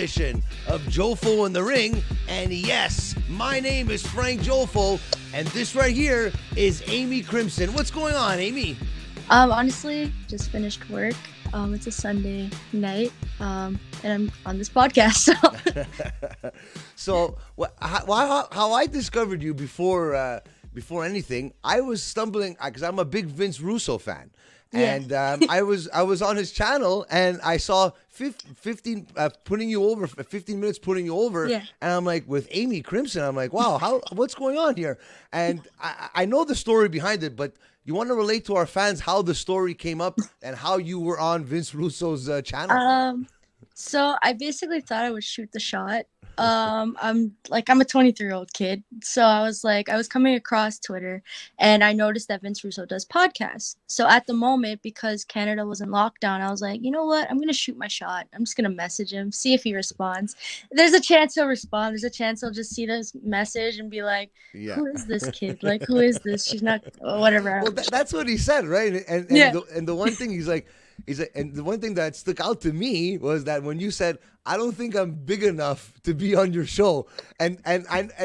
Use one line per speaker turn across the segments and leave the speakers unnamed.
edition of Jofo in the Ring. And yes, my name is Frank Jofo, and this right here is Amy Crimson. What's going on, Amy?
Honestly, just finished work. It's a Sunday night, and I'm on this podcast.
So, how I discovered you before anything, I was stumbling because I'm a big Vince Russo fan.
Yeah.
And I was on his channel, and I saw 15 putting you over, 15 minutes putting you over.
Yeah.
And I'm like, with Amy Crimson, I'm like, wow, what's going on here? And I know the story behind it, but you want to relate to our fans how the story came up and how you were on Vince Russo's channel?
So I basically thought I would shoot the shot. I'm a 23-year-old kid. So I was coming across Twitter and I noticed that Vince Russo does podcasts. So at the moment, because Canada was in lockdown, I was like, you know what? I'm going to shoot my shot. I'm just going to message him, see if he responds. There's a chance he'll respond. There's a chance he'll just see this message and be like, who is this kid? Like, who is this? She's not, whatever.
Well, that's what he said, right? And the one thing and the one thing that stuck out to me was that when you said, I don't think I'm big enough to be on your show. And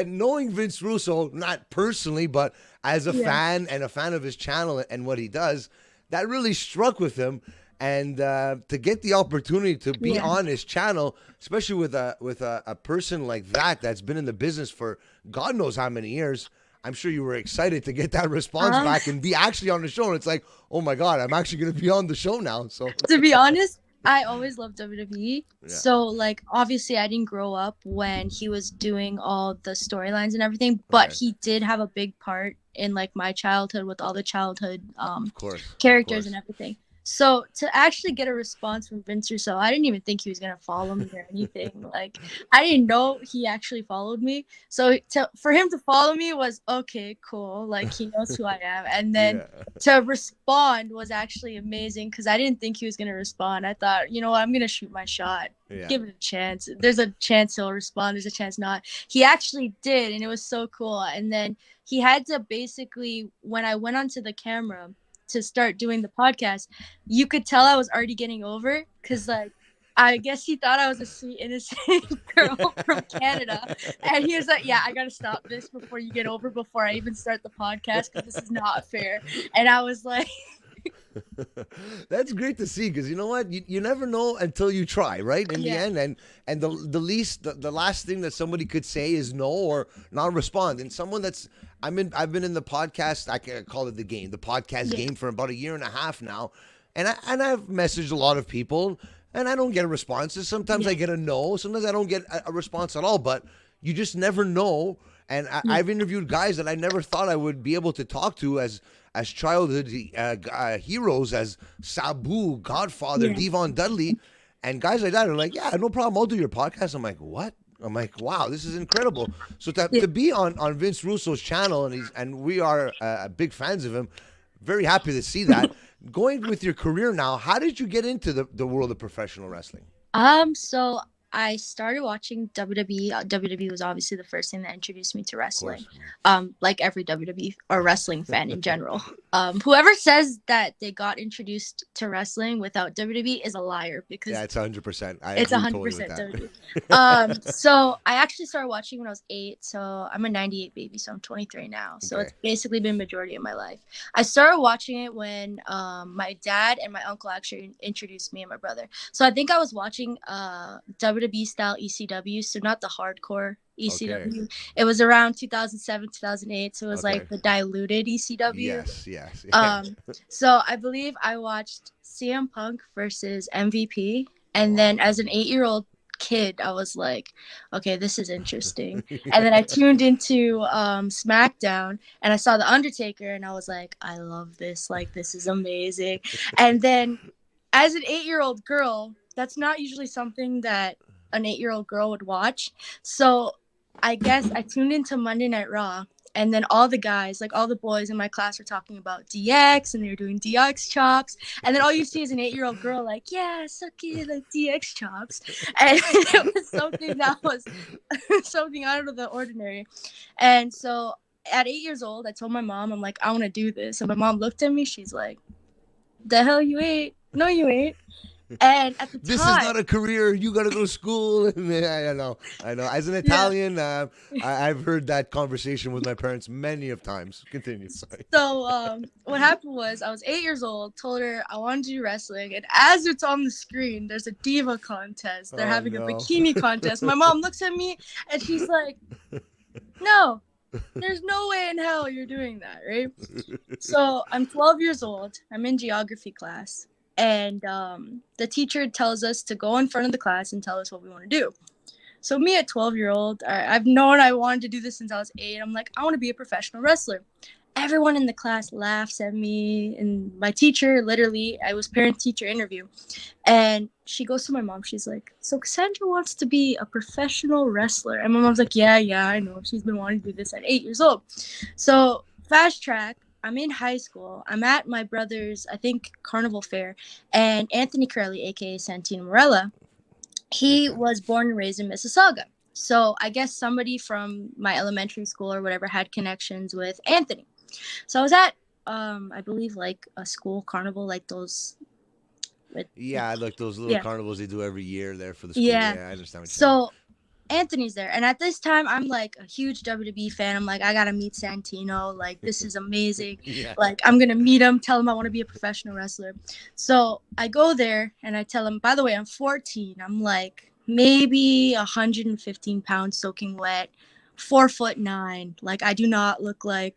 knowing Vince Russo, not personally, but as a fan and a fan of his channel and what he does, that really struck with him. And to get the opportunity to be on his channel, especially with a person like that's been in the business for God knows how many years, I'm sure you were excited to get that response back and be actually on the show. And it's like, oh my God, I'm actually going to be on the show now. So
to be honest, I always loved WWE. Yeah. So obviously I didn't grow up when he was doing all the storylines and everything, but he did have a big part in my childhood with all the childhood characters and everything. So to actually get a response from Vince Russo, I didn't even think he was going to follow me or anything. I didn't know he actually followed me. So for him to follow me was, okay, cool. He knows who I am. And then to respond was actually amazing because I didn't think he was going to respond. I thought, you know what, I'm going to shoot my shot. Yeah. Give it a chance. There's a chance he'll respond. There's a chance not. He actually did, and it was so cool. And then he had to basically, when I went onto the camera to start doing the podcast, you could tell I was already getting over because I guess he thought I was a sweet innocent girl from Canada, and he was like, yeah, I gotta stop this before you get over before I even start the podcast because this is not fair. And I was like
that's great to see because you know what, you never know until you try, right? In the end, and the last thing that somebody could say is no or not respond. And someone I've been in the podcast, I can call it the podcast game for about a year and a half now, and I've messaged a lot of people and I don't get a response. Sometimes I get a no, sometimes I don't get a response at all, but you just never know. And I've interviewed guys that I never thought I would be able to talk to as childhood heroes, as Sabu, Godfather, Devon Dudley, and guys like that are like, yeah, no problem, I'll do your podcast. I'm like, what? I'm like, wow, this is incredible. So to be on Vince Russo's channel, and we are big fans of him, very happy to see that. Going with your career now, how did you get into the world of professional wrestling?
So I started watching WWE. WWE was obviously the first thing that introduced me to wrestling. Like every WWE or wrestling fan in general. Whoever says that they got introduced to wrestling without WWE is a liar because
it's 100%.
It's 100% WWE. So I actually started watching when I was 8. So I'm a 98 baby, so I'm 23 now. So it's basically been majority of my life. I started watching it when my dad and my uncle actually introduced me and my brother. So I think I was watching WWE style ECW, so not the hardcore ECW. It was around 2007, 2008, so it was the diluted ECW. Yes. So I believe I watched CM Punk versus MVP, and then as an 8-year-old kid, I was like, okay, this is interesting. And then I tuned into Smackdown, and I saw The Undertaker, and I was like, I love this. This is amazing. And then as an 8-year-old girl, that's not usually something that an 8-year-old girl would watch. So I guess I tuned into Monday Night Raw, and then all the guys, all the boys in my class were talking about DX, and they were doing DX chops. And then all you see is an 8-year-old girl yeah, suck it, DX chops. And it was something that was something out of the ordinary. And so at 8 years old, I told my mom, I'm like, I want to do this. And my mom looked at me. She's like, the hell you ain't? No, you ain't. And at the
This is
time,
not a career. You got to go to school. I know. As an
yeah.
Italian, I've heard that conversation with my parents many of times. Continue. Sorry.
So what happened was I was 8 years old, told her I wanted to do wrestling, and as it's on the screen, there's a diva contest. They're
Oh,
having a
no.
bikini contest. My mom looks at me and she's like, no, there's no way in hell you're doing that, right? So I'm 12 years old. I'm in geography class. And the teacher tells us to go in front of the class and tell us what we want to do. So me at 12-year-old, I've known I wanted to do this since I was 8. I'm like, I want to be a professional wrestler. Everyone in the class laughs at me. And my teacher, literally, I was parent-teacher interview. And she goes to my mom. She's like, so Cassandra wants to be a professional wrestler. And my mom's like, yeah, I know. She's been wanting to do this at 8 years old. So fast track. I'm in high school. I'm at my brother's, I think, carnival fair. And Anthony Carelli, a.k.a. Santino Marella, he was born and raised in Mississauga. So I guess somebody from my elementary school or whatever had connections with Anthony. So I was at, I believe, like a school carnival, like those.
Like those little carnivals they do every year there for the school.
Yeah,
I understand what you're
saying. So Anthony's there. And at this time, I'm like a huge WWE fan. I'm like, I got to meet Santino. Like, this is amazing. Like, I'm going to meet him, tell him I want to be a professional wrestler. So I go there and I tell him, by the way, I'm 14. I'm like maybe 115 pounds soaking wet, 4'9". Like, I do not look like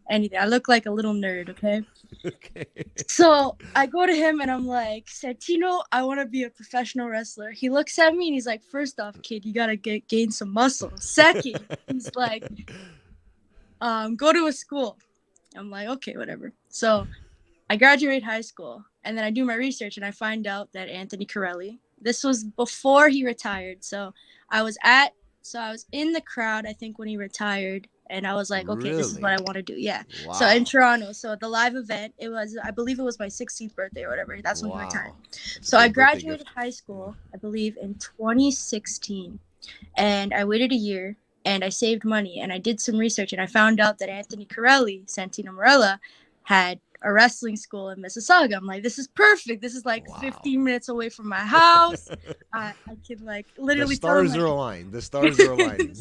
anything. I look like a little nerd, okay? Okay. So I go to him and I'm like, Santino, I want to be a professional wrestler. He looks at me and he's like, first off, kid, you got to gain some muscle. Second, he's like, go to a school. I'm like, okay, whatever. So I graduate high school and then I do my research and I find out that Anthony Carelli, this was before he retired. So I was in the crowd, I think, when he retired. And I was like, okay, This is what I want to do. Yeah. Wow. So in Toronto, so the live event, I believe it was my 16th birthday or whatever. That's when he retired. So I graduated high school, I believe, in 2016. And I waited a year and I saved money and I did some research and I found out that Anthony Carelli, Santino Marella, had a wrestling school in Mississauga. I'm like, this is perfect. This is like 15 minutes away from my house. I can like literally.
The stars are aligned. The stars are aligned.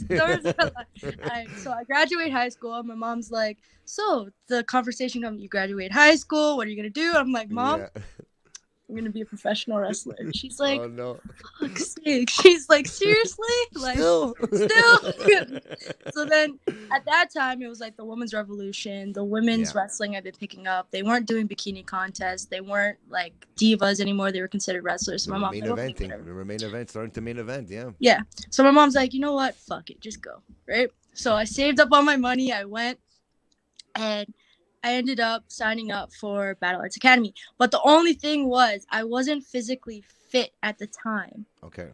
So I graduate high school. And my mom's like, so the conversation comes, you graduate high school. What are you going to do? I'm like, Mom, I'm going to be a professional wrestler. And she's like, oh, no. Fuck's sake. She's like, seriously? Like, still? So then at that time, it was like the women's revolution, the women's wrestling I've been picking up. They weren't doing bikini contests. They weren't like divas anymore. They were considered wrestlers. So my mom's like, okay,
the main event, starting to main event,
Yeah. So my mom's like, you know what? Fuck it. Just go. Right? So I saved up all my money. I went and I ended up signing up for Battle Arts Academy. But the only thing was I wasn't physically fit at the time.
Okay.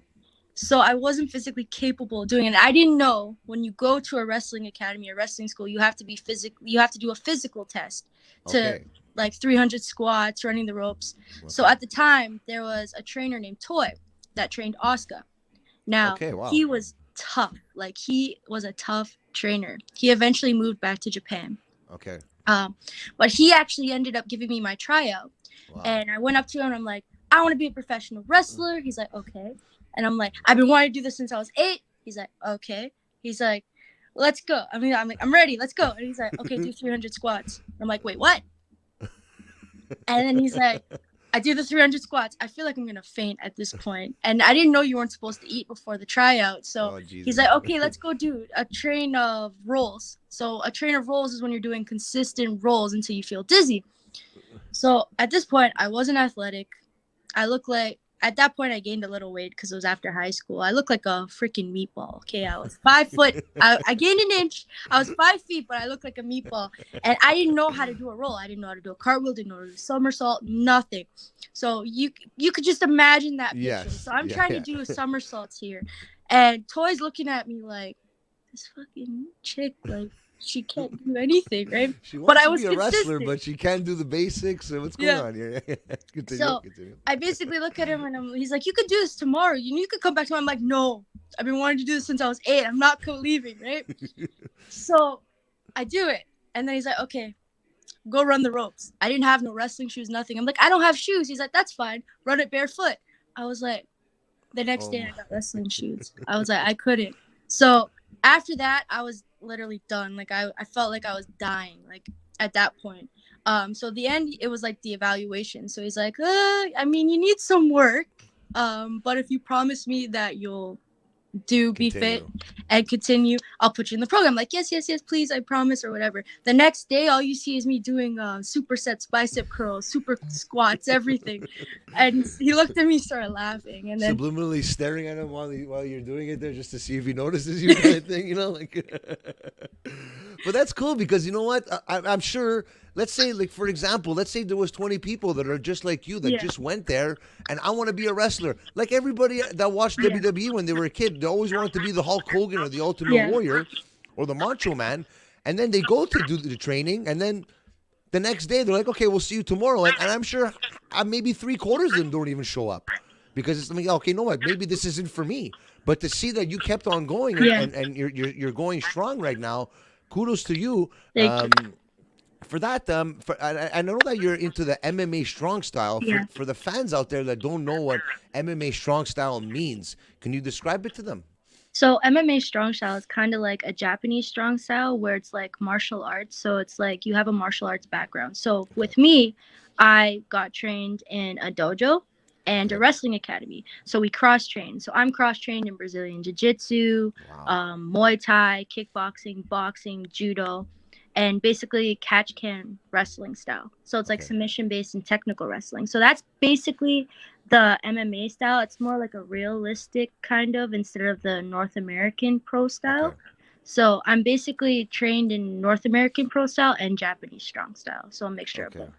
So I wasn't physically capable of doing it. I didn't know when you go to a wrestling academy or wrestling school, you have to be you have to do a physical test to like 300 squats, running the ropes. Okay. So at the time, there was a trainer named Toy that trained Asuka. Now, he was tough. Like, he was a tough trainer. He eventually moved back to Japan.
Okay.
But he actually ended up giving me my tryout. Wow. And I went up to him and I'm like, I want to be a professional wrestler. He's like, okay. And I'm like, I've been wanting to do this since I was 8. He's like, okay. He's like, let's go. I mean, I'm like, I'm ready. Let's go. And he's like, okay, do 300 squats. I'm like, wait, what? And then he's like, I do the 300 squats. I feel like I'm going to faint at this point. And I didn't know you weren't supposed to eat before the tryout. So he's like, okay, let's go do a train of rolls. So a train of rolls is when you're doing consistent rolls until you feel dizzy. So at this point, I wasn't athletic. At that point, I gained a little weight because it was after high school. I looked like a freaking meatball. Okay, I was 5 foot. I gained an inch. I was 5 feet, but I looked like a meatball. And I didn't know how to do a roll. I didn't know how to do a cartwheel. Didn't know how to do a somersault. Nothing. So you could just imagine that picture. Yes. So I'm trying to do a somersaults here, and Toy's looking at me like, this fucking chick, like, she can't do anything, right?
She wants to be a wrestler, but she can't do the basics. What's going on here? Continue.
I basically look at him and he's like, you could do this tomorrow. You could come back tomorrow. I'm like, no, I've been wanting to do this since I was 8. I'm not leaving, right? So I do it. And then he's like, okay, go run the ropes. I didn't have no wrestling shoes, nothing. I'm like, I don't have shoes. He's like, that's fine. Run it barefoot. I was like, the next day I got wrestling shoes. I was like, I couldn't. So after that, I was literally done. Like I felt like I was dying. Like at that point. So the end, it was like the evaluation. So he's like, I mean, you need some work. But if you promise me that you'll be fit and continue, I'll put you in the program. Like, yes, please, I promise, or whatever. The next day, all you see is me doing supersets, bicep curls, super squats, everything. And he looked at me, started laughing, and then
subliminally staring at him while you're doing it there, just to see if he notices you, kind of thing, you know, like. But that's cool because you know what? I'm sure. Let's say, like, for example, let's say there was 20 people that are just like you that just went there and I want to be a wrestler. Like everybody that watched WWE when they were a kid, they always wanted to be the Hulk Hogan or the Ultimate Warrior or the Macho Man. And then they go to do the training and then the next day they're like, okay, we'll see you tomorrow. And I'm sure maybe 3/4 of them don't even show up because it's like, okay, no, what? Maybe this isn't for me. But to see that you kept on going and you're going strong right now, kudos to you.
Thank you.
For that, I know that you're into the MMA strong style. For the fans out there that don't know what MMA strong style means, can you describe it to them?
So MMA strong style is kind of like a Japanese strong style where it's like martial arts. So it's like you have a martial arts background. So with me, I got trained in a dojo and a wrestling academy. So we cross-trained. So I'm cross-trained in Brazilian Jiu-Jitsu, Muay Thai, kickboxing, boxing, judo, and basically catch-can wrestling style. So it's like submission-based and technical wrestling. So that's basically the MMA style. It's more like a realistic kind of instead of the North American pro style. So I'm basically trained in North American pro style and Japanese strong style. So a mixture of both.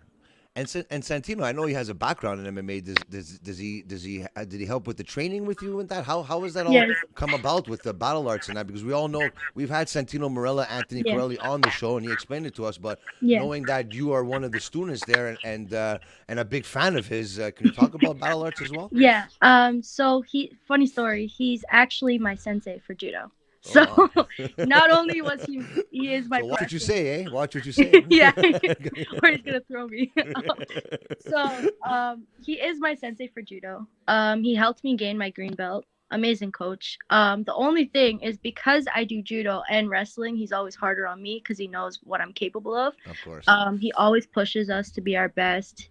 And Santino, I know he has a background in MMA. Did he help with the training with you and that? How has that all come about with the battle arts and that? Because we all know we've had Santino Marella, Anthony Carelli on the show, and he explained it to us. But knowing that you are one of the students there and a big fan of his, can you talk about battle arts as well?
Yeah. So funny story. He's actually my sensei for judo. So not only was he is my
watch what you say, eh? Watch what you say.
Yeah, or he's gonna throw me. He is my sensei for judo. He helped me gain my green belt. Amazing coach. The only thing is because I do judo and wrestling, he's always harder on me because he knows what I'm capable of.
Of course.
He always pushes us to be our best.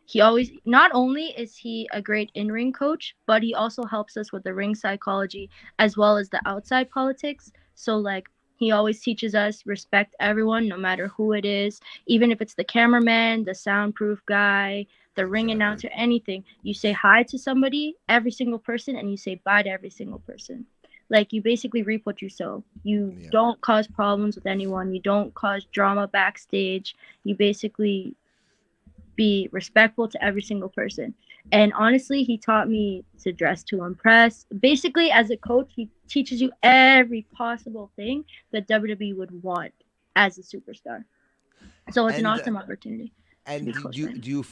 He always, not only is he a great in-ring coach, but he also helps us with the ring psychology as well as the outside politics. So like he always teaches us respect everyone, no matter who it is, even if it's the cameraman, the soundproof guy, the ring announcer, anything. You say hi to somebody, every single person, and you say bye to every single person. Like you basically reap what you sow. You don't cause problems with anyone. You don't cause drama backstage. You basically be respectful to every single person. And honestly, he taught me to dress to impress. Basically, as a coach, he teaches you every possible thing that WWE would want as a superstar. So it's an awesome opportunity.
And do you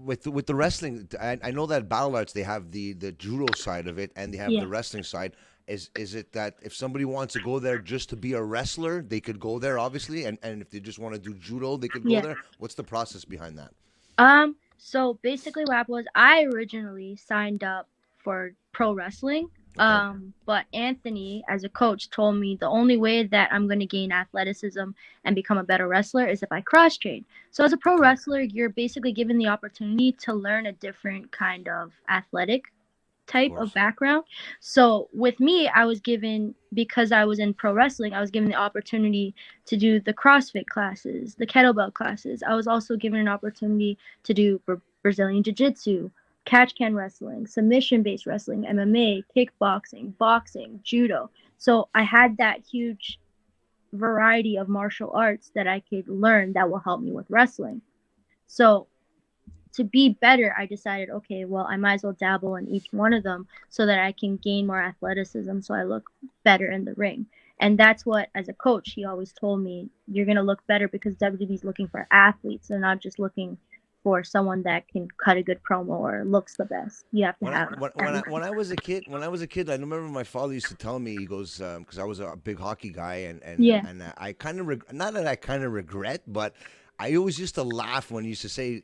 with the wrestling? I know that battle arts, they have the judo side of it and they have the wrestling side. Is it that if somebody wants to go there just to be a wrestler, they could go there, obviously, and if they just want to do judo, they could go there? What's the process behind that?
So basically what happened was I originally signed up for pro wrestling, but Anthony, as a coach, told me the only way that I'm going to gain athleticism and become a better wrestler is if I cross-train. So as a pro wrestler, you're basically given the opportunity to learn a different kind of athletic type of background. So with me, I was given, because I was in pro wrestling, I was given the opportunity to do the CrossFit classes, the kettlebell classes. I was also given an opportunity to do Brazilian Jiu-Jitsu, catch-can wrestling, submission-based wrestling, MMA, kickboxing, boxing, judo. So I had that huge variety of martial arts that I could learn that will help me with wrestling. So to be better, I decided, okay, well, I might as well dabble in each one of them so that I can gain more athleticism so I look better in the ring. And that's what, as a coach, he always told me, you're going to look better because WWE's looking for athletes. They're not just looking for someone that can cut a good promo or looks the best. You have to have
When I was a kid, I remember my father used to tell me, he goes, because I was a big hockey guy,
Yeah.
and I kind of not that I kind of regret, but I always used to laugh when you used to say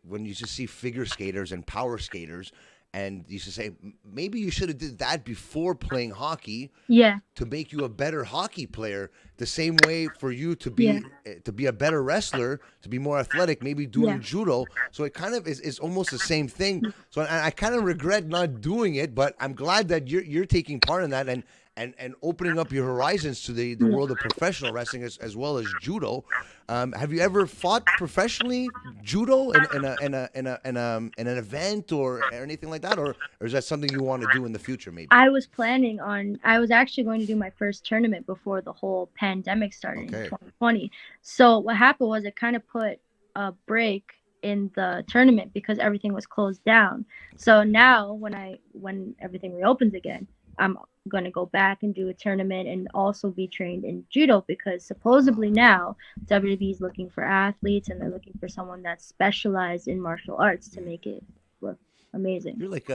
when you used to see figure skaters and power skaters, and you used to say maybe you should have did that before playing hockey
Yeah.
to make you a better hockey player. The same way for you
Yeah.
to be a better wrestler, to be more athletic, maybe doing judo. So it kind of is almost the same thing. So I kind of regret not doing it, but I'm glad that you're taking part in that and opening up your horizons to the world of professional wrestling as well as judo. Have you ever fought professionally judo in an event or anything like that, or is that something you want to do in the future? Maybe
I was actually going to do my first tournament before the whole pandemic started in 2020. So what happened was it kind of put a break in the tournament because everything was closed down. So now when everything reopens again, I'm going to go back and do a tournament and also be trained in judo because supposedly now WWE is looking for athletes and they're looking for someone that's specialized in martial arts to make it look amazing.
You're like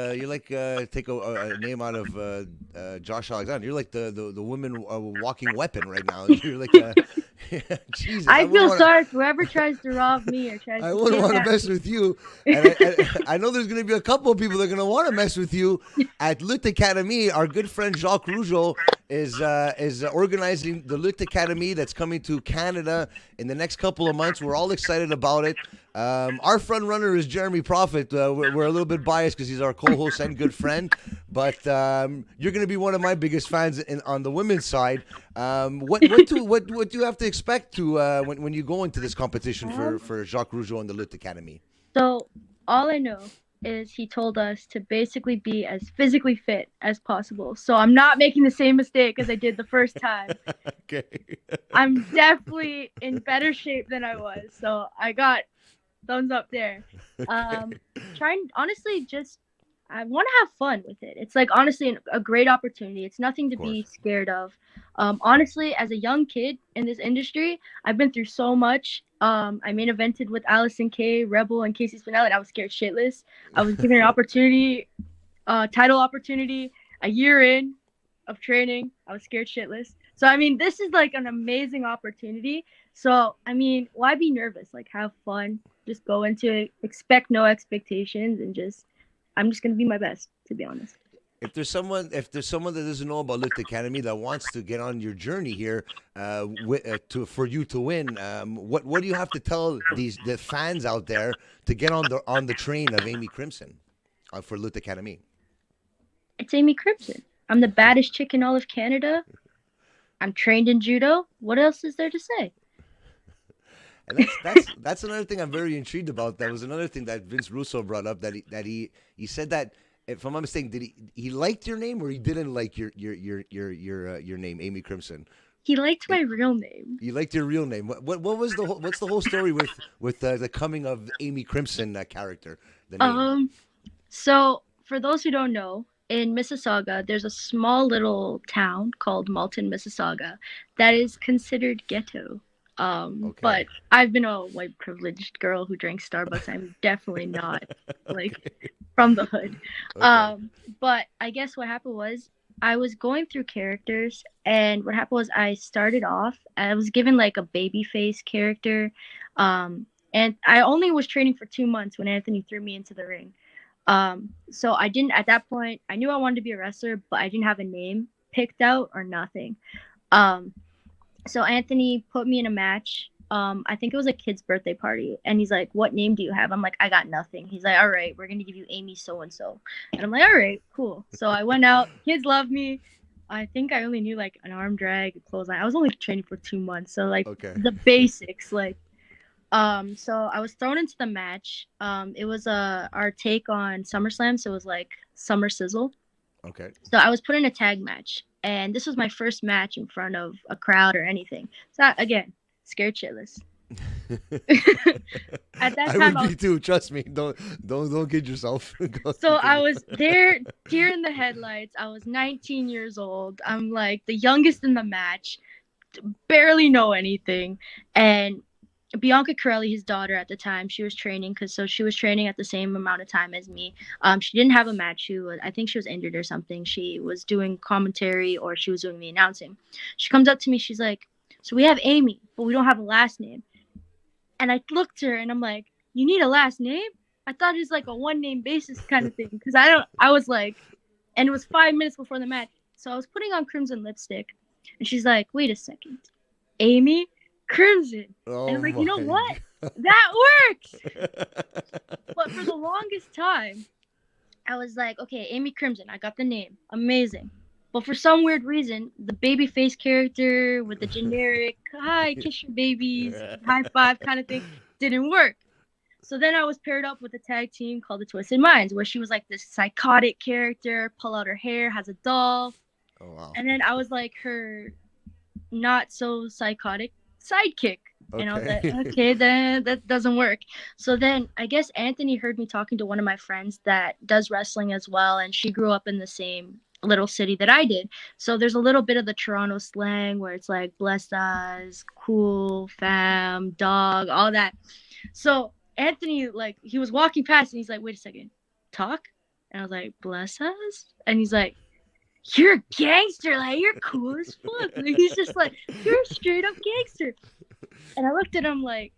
take a name out of Josh Alexander. You're like the woman walking weapon right now. You're like Jesus.
I feel sorry for whoever tries to rob me or tries.
I
to
wouldn't want to
kidnap
mess
me.
with you, and I know there's going to be a couple of people that are going to want to mess with you at Lutte Académie. Our good friend Jacques Rougeau is organizing the Lutte Académie that's coming to Canada in the next couple of months. We're all excited about it. Our front runner is Jeremy Prophet. We're a little bit biased because he's our co-host and good friend, but you're going to be one of my biggest fans on the women's side. What do you have to expect to when you go into this competition for Jacques Rougeau and the Lutte Académie?
So all I know is he told us to basically be as physically fit as possible. So I'm not making the same mistake as I did the first time.
Okay.
I'm definitely in better shape than I was. So I got thumbs up there. Trying honestly, I want to have fun with it. It's like honestly a great opportunity. It's nothing to be scared of. Honestly, as a young kid in this industry, I've been through so much. I main evented with Allison Kay, Rebel, and Casey Spinelli, and I was scared shitless. I was given an opportunity, title opportunity, a year in of training. I was scared shitless. So I mean, this is like an amazing opportunity. So I mean, why be nervous? Like have fun. Just go into it, expect no expectations, and I'm just gonna be my best, to be honest.
If there's someone that doesn't know about Lutte Académie that wants to get on your journey here, for you to win, what do you have to tell the fans out there to get on the train of Amy Crimson for Lutte Académie?
It's Amy Crimson. I'm the baddest chick in all of Canada. I'm trained in judo. What else is there to say?
And that's another thing I'm very intrigued about. That was another thing that Vince Russo brought up, that he said that, if I'm not mistaken, did he liked your name or he didn't like your name, Amy Crimson?
He liked my real name.
You liked your real name. What's the whole story with the coming of Amy Crimson character? The name.
So for those who don't know, in Mississauga, there's a small little town called Malton, Mississauga, that is considered ghetto. But I've been a white privileged girl who drinks Starbucks. I'm definitely not from the hood. But I guess what happened was I was going through characters, and what happened was I was given like a baby face character. And I only was training for 2 months when Anthony threw me into the ring. So I didn't, at that point, I knew I wanted to be a wrestler, but I didn't have a name picked out or nothing. So Anthony put me in a match. I think it was a kid's birthday party. And he's like, what name do you have? I'm like, I got nothing. He's like, all right, we're going to give you Amy so-and-so. And I'm like, all right, cool. So I went out. Kids loved me. I think I only knew like an arm drag, a clothesline. I was only training for 2 months. So like the basics, so I was thrown into the match. It was our take on SummerSlam. So it was like Summer Sizzle.
Okay.
So I was put in a tag match. And this was my first match in front of a crowd or anything. So again, scared shitless. At that time,
I would be too. Trust me. Don't kid yourself.
So I was there, deer in the headlights. I was 19 years old. I'm like the youngest in the match, barely know anything, and Bianca Carelli, his daughter at the time, she was training she was training at the same amount of time as me. She didn't have a match. I think she was injured or something. She was doing commentary or she was doing the announcing. She comes up to me. She's like, "So we have Amy, but we don't have a last name." And I looked at her and I'm like, "You need a last name?" I thought it was like a one name basis kind of thing because I was like, and it was 5 minutes before the match, so I was putting on crimson lipstick, and she's like, "Wait a second, Amy Crimson." And I'm like, you know what? That works. But for the longest time, I was like, okay, Amy Crimson. I got the name. Amazing. But for some weird reason, the babyface character with the generic, hi, kiss your babies, high five kind of thing didn't work. So then I was paired up with a tag team called the Twisted Minds, where she was like this psychotic character, pull out her hair, has a doll.
Oh, wow.
And then I was like her not so psychotic sidekick. Okay. And I was like, okay, then that doesn't work. So then I guess Anthony heard me talking to one of my friends that does wrestling as well, and she grew up in the same little city that I did. So there's a little bit of the Toronto slang where it's like blessed eyes, cool, fam, dog, all that. So Anthony, like, he was walking past and he's like, wait a second, talk? And I was like, bless us? And he's like, you're a gangster, like, you're cool as fuck. Like, he's just like, you're a straight up gangster. And I looked at him like,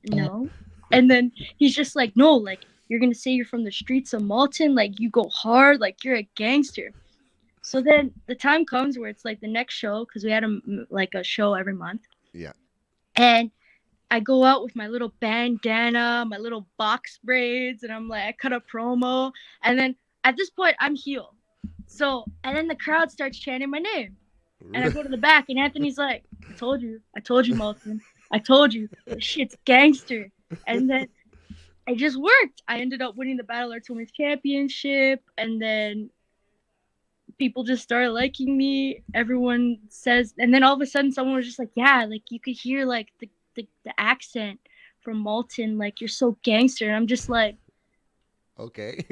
no. And then he's just like, no, like, you're going to say you're from the streets of Malton, like, you go hard, like, you're a gangster. So then the time comes where it's like the next show, because we had a show every month.
Yeah.
And I go out with my little bandana, my little box braids, and I'm like, I cut a promo. And then at this point, I'm heel. So, and then the crowd starts chanting my name. And I go to the back, and Anthony's like, I told you, Malton. I told you, this shit's gangster. And then it just worked. I ended up winning the Battle Arts Women's Championship, and then people just started liking me. Everyone says, and then all of a sudden, someone was just like, yeah, like, you could hear, like, the accent from Malton, like, you're so gangster. And I'm just like,
okay.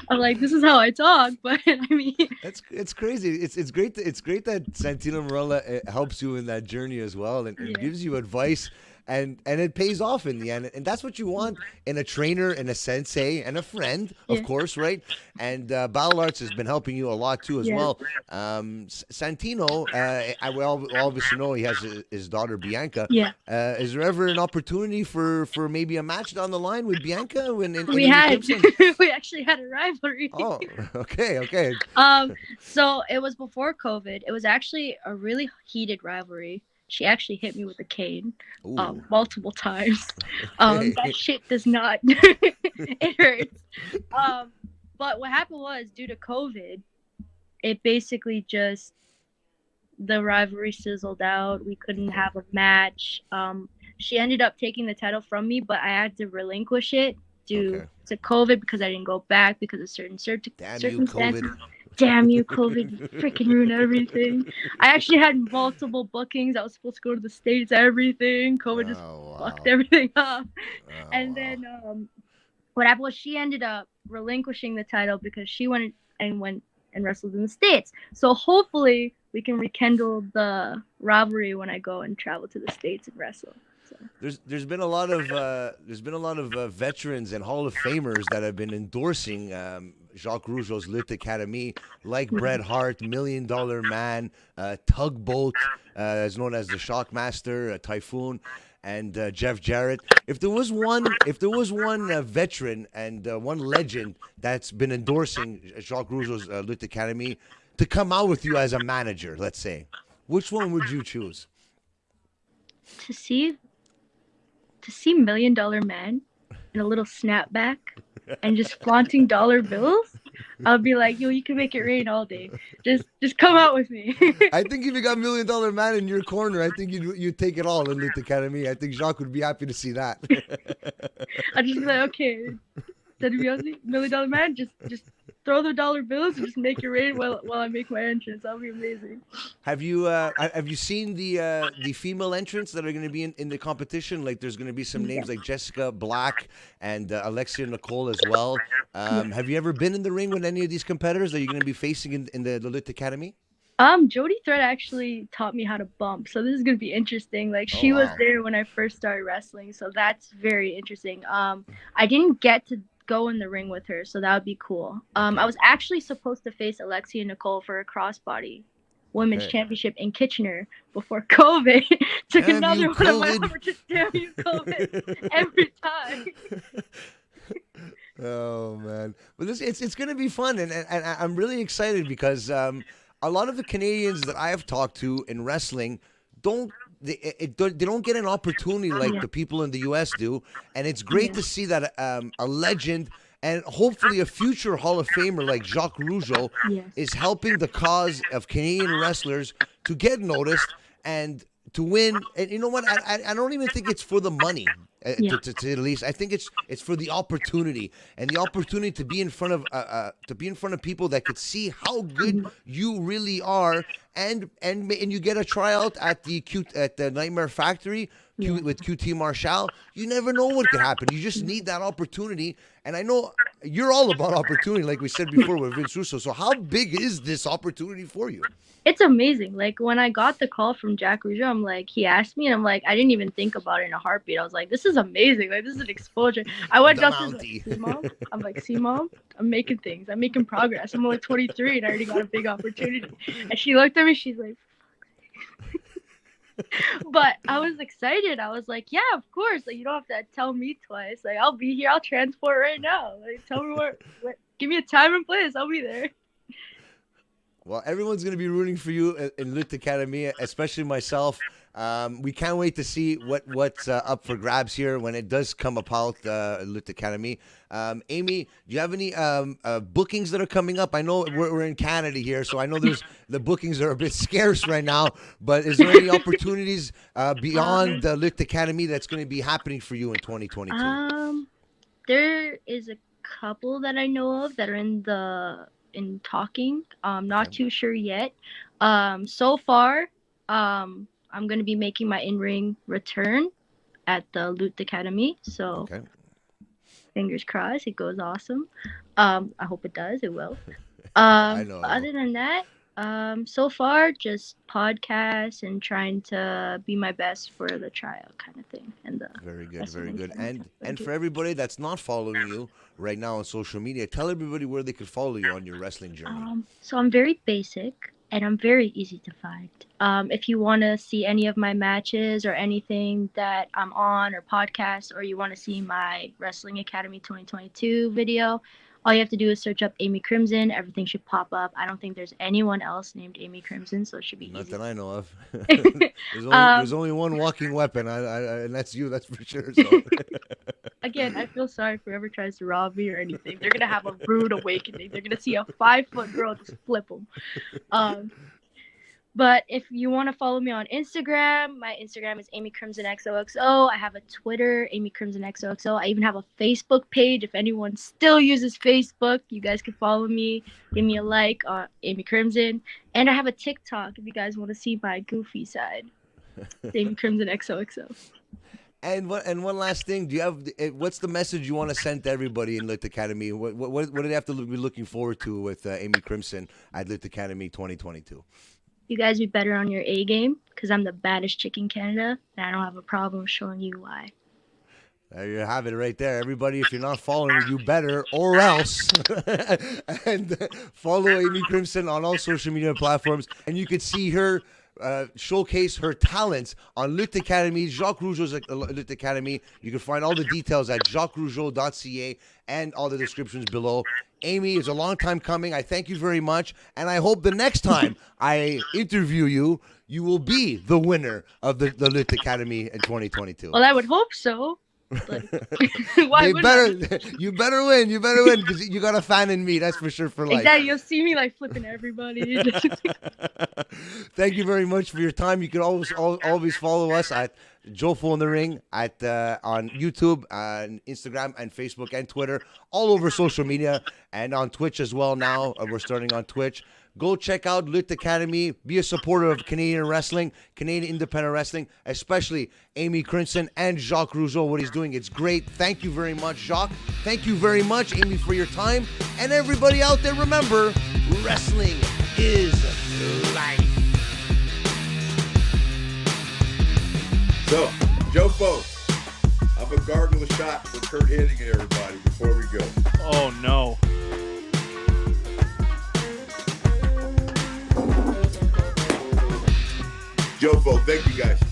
I'm like, this is how I talk, but I mean,
it's crazy. It's great. It's great that Santino Marella helps you in that journey as well, and gives you advice, and it pays off in the end. And that's what you want in a trainer, and a sensei, and a friend, of course, right? And Battle Arts has been helping you a lot too, as well. Santino, I will obviously know he has his daughter Bianca. Is there ever an opportunity for maybe a match down the line with Bianca?
We actually had a rivalry.
Oh, okay.
So it was before COVID. It was actually a really heated rivalry. She actually hit me with a cane multiple times. That shit does not. It hurts. But what happened was, due to COVID, it basically just, the rivalry sizzled out. We couldn't have a match. She ended up taking the title from me, but I had to relinquish it due to COVID because I didn't go back because of certain circumstances. Damn you, COVID. You freaking ruined everything. I actually had multiple bookings. I was supposed to go to the States, everything. COVID just fucked everything up. And then what happened was, she ended up relinquishing the title because she went and wrestled in the States. So hopefully we can rekindle the rivalry when I go and travel to the States and wrestle.
There's been a lot of veterans and Hall of Famers that have been endorsing Jacques Rougeau's Lutte Académie, like Bret Hart, $1 Million Man, Tugboat, as known as the Shockmaster, Typhoon, and Jeff Jarrett. If there was one veteran and one legend that's been endorsing Jacques Rougeau's Lutte Académie to come out with you as a manager, let's say, which one would you choose?
To see $1 Million Man in a little snapback and just flaunting dollar bills, I'll be like, yo, you can make it rain all day. Just come out with me.
I think if you got $1 Million Man in your corner, I think you'd take it all in Lutte Académie. I think Jacques would be happy to see that.
I'd just be like, okay, $1 Million Man, just throw the dollar bills and just make it rain while I make my entrance. That'll be amazing.
Have you seen the female entrants that are going to be in the competition? Like, there's going to be some names like Jessica Black and Alexia Nicole as well. Have you ever been in the ring with any of these competitors that you're going to be facing in the Lutte Académie?
Jody Thread actually taught me how to bump, so this is gonna be interesting. Like, she was
wow.
there when I first started wrestling, so that's very interesting. I didn't get to go in the ring with her, so that would be cool. I was actually supposed to face Alexia Nicole for a crossbody women's championship in Kitchener before COVID. Took
Damn
another
you,
one of my
COVID.
opportunities. Damn you, COVID! Every time.
Oh man, but it's going to be fun, and I'm really excited because a lot of the Canadians that I have talked to in wrestling they don't get an opportunity like the people in the U.S. do, and it's great to see that a legend and hopefully a future Hall of Famer like Jacques Rougeau is helping the cause of Canadian wrestlers to get noticed and to win. And you know what? I don't even think it's for the money. To at least, I think it's for the opportunity and the opportunity to be in front of people that could see how good you really are, and you get a tryout at the Nightmare Factory with QT Marshall. You never know what could happen. You just need that opportunity, and I know you're all about opportunity, like we said before with Vince Russo. So how big is this opportunity for you?
It's amazing. Like, when I got the call from Jack Rougeau, I'm like, he asked me, and I'm like, I didn't even think about it in a heartbeat. I was like, this is amazing. Like, this is an exposure. I went up to like, see, Mom? I'm like, see, Mom? I'm making things. I'm making progress. I'm only 23, and I already got a big opportunity. And she looked at me. She's like, but I was excited. I was like, yeah, of course. Like, you don't have to tell me twice. Like, I'll be here. I'll transport right now. Like, tell me where give me a time and place. I'll be there.
Well, everyone's going to be rooting for you in Lutte Académie, especially myself. We can't wait to see what's up for grabs here when it does come about Lutte Académie. Amy, do you have any bookings that are coming up? I know we're in Canada here, so I know the bookings are a bit scarce right now. But is there any opportunities beyond the Lutte Académie that's going to be happening for you in 2022?
There is a couple that I know of that are in talking. Not too sure yet. So far, I'm going to be making my in-ring return at the Lutte Académie. So fingers crossed, it goes awesome. I hope it does. It will. I know. Other than that, so far, just podcasts and trying to be my best for the tryout kind of thing. And
very good. And for everybody that's not following you right now on social media, tell everybody where they could follow you on your wrestling journey.
So I'm very basic and I'm very easy to find. If you want to see any of my matches or anything that I'm on or podcasts, or you want to see my Wrestling Academy 2022 video, all you have to do is search up Amy Crimson. Everything should pop up. I don't think there's anyone else named Amy Crimson, so it should be easy.
Not that I know of. There's only one walking weapon, and that's you, that's for sure. So.
Again, I feel sorry for whoever tries to rob me or anything. They're going to have a rude awakening. They're going to see a 5-foot girl just flip them. But if you want to follow me on Instagram, my Instagram is Amy Crimson XOXO. I have a Twitter, Amy Crimson XOXO. I even have a Facebook page. If anyone still uses Facebook, you guys can follow me. Give me a like on Amy Crimson. And I have a TikTok if you guys want to see my goofy side. Amy Crimson XOXO.
And one last thing, what's the message you want to send to everybody in Lutte Académie? What do they have to be looking forward to with Amy Crimson at Lutte Académie 2022?
You guys be better on your A game, because I'm the baddest chick in Canada, and I don't have a problem showing you why.
There you have it right there. Everybody, if you're not following, you better, or else. And follow Amy Crimson on all social media platforms, and you could see her showcase her talents on Lutte Académie, Jacques Rougeau's Lutte Académie. You can find all the details at jacquesrougeau.ca and all the descriptions below. Amy, it's a long time coming. I thank you very much, and I hope the next time I interview you, you will be the winner of the Lutte Académie in 2022.
Well, I would hope so. Like,
you better win because you got a fan in me, that's for sure, for life.
Exactly, you'll see me like flipping everybody.
Thank you very much for your time. You can always follow us at Jofo in the Ring on YouTube, Instagram, and Facebook, and Twitter, all over social media, and on Twitch as well. Now we're starting on Twitch. Go check out Lutte Académie. Be a supporter of Canadian wrestling, Canadian independent wrestling, especially Amy Crimson and Jacques Rougeau. What he's doing, it's great. Thank you very much, Jacques. Thank you very much, Amy, for your time. And everybody out there, remember, wrestling is
life.
So, Jofo, I'm gonna gargle a shot with Kurt Hennig, everybody, before we go.
Oh no.
Jofo, thank you guys.